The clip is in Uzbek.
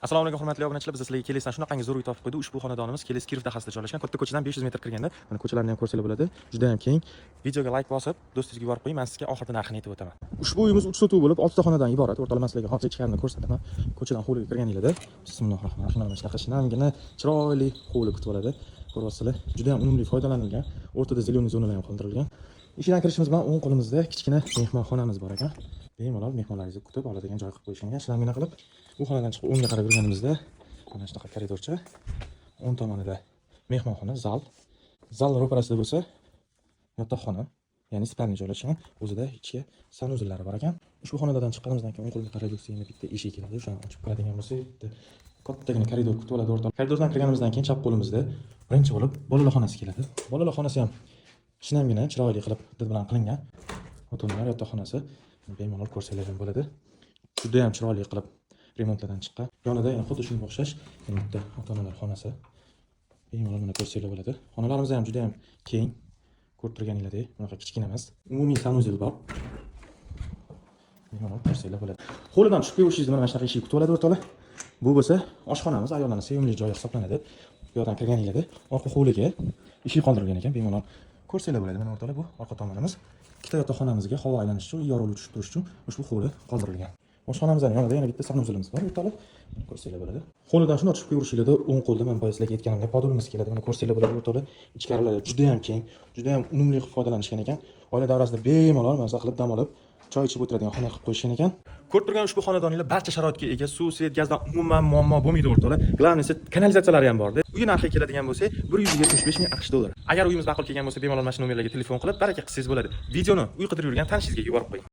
Assalomu alaykum hurmatli obunachilar, biz sizlarga kelesdan shunaqangi zo'r uy topib qo'ydik. Ushbu xonadonimiz Keles Kirov dahasida joylashgan. Katta ko'chadan 500 metr kirganda, mana ko'chalarni ham ko'rsanglar bo'ladi. Juda ham keng. Videoga like bosib, do'stingizga yuborib qo'ying. Men sizga oxirida narxini aytib o'taman. Ushbu uyimiz 3 sotuv bo'lib, 6 ta xonadan iborat. O'rtalar sizlarga hozir ichkarini ko'rsataman. Ko'chadan hovliga kirganingizda, bismillahirrohmanirrohim, mana shunaqa shinamgina, chiroyli hovli kutib oladi. Ko'ryapsizlar, juda ham unumli foydalanilgan. O'rtada zelyoniy zonalar ham qoldirilgan. Ishdan kirishimiz bilan o'ng qo'limizda kichkina mehmonxonamiz bor ekan. Bemalol mehmonlaringizni kutib oladigan joy qilib qo'yishgan. Shinamgina qilib, bu xonadan chiqib o'ngga qarab yurganimizda mana shunaqa koridorcha, o'ng tomonida mehmonxona, zal ro'parasida bo'lsa yotoqxona, ya'ni spalni joylashgan, o'zida ichki sanuzelari bor ekan. Ushbu xonadan chiqqanimizdan keyin o'ng qo'lga qarab yursak, bitta eshik keladi. O'shani ochib kiradigan bo'lsak, bitta kattagina koridor kutib oladi o'rtada. Koridordan kirganimizdan keyin chap qo'limizda birinchi bo'lib bolalar xonasi keladi. Bolalar xonasi ham shinamgina, chiroyli qilib did bilan qilingan. Ota-onalar yotoqxonasi bemalol ko'rsanglar ham bo'ladi. Juda ham chiroyli qilib remontlardan chiqqan. Yonida yana xuddi shunga o'xshash bitta ota-onalar xonasi. Bemalol mana ko'rsanglar bo'ladi. Xonalarimiz ham juda ham keng. Ko'rib turganingizdek, bunaqa kichkina emas. Umumiy sanuzel bor. Bemalol ko'rsanglar bo'ladi. Hovlidan chiqib kelishingizni mana shunaqa eshik kutib oladi o'rtoqlar. Bu bo'lsa oshxonamiz, ayollarning sevimli joyi hisoblanadi. Bu yerdan kirganingizda orqa hovliga eshik qoldirilgan ekan. Bemalol ko'rsanglar bo'ladi. Mana o'rtoqlar, bu orqa tomonimiz. Ikkita yotoqxonamizga havo aylanishi uchun, yorug'lik tushib turish uchun ushbu hovli qoldirilgan. Oshxonamizning yonida yana bitta sanuzelimiz bor, o'rtoqlar. Ko'rsanglar bo'ladi. Hovlidan shuni ochib kelishingizni o'ng qo'lda men boya sizlarga aytganimdek podolimiz keladi. Mana ko'rsanglar bo'ladi, o'rtoqlar. Ichkarilari juda ham keng, juda ham unumli qilib foydalanishgan ekan. Oila davrasida bemalol maza qilib dam olib, choy ichib o'tiradigan xona qilib qo'yishgan ekan. Ko'rib turgan ushbu xonadonlar barcha sharoitga ega, suv, svet, gazdan umuman muammo bo'lmaydi o'rtoqlar. Glавныйsi kanalizatsiyalari ham bor-da. Uy narxiga keladigan bo'lsa, 175 ming AQSh dollar. Agar uyimiz ma'qul kelgan bo'lsa, bemalol mana shu nomerlarga telefon qilib, baraka qilsangiz bo'ladi. Videoni uy qidirib yurgan tanishingizga yuborib qo'ying.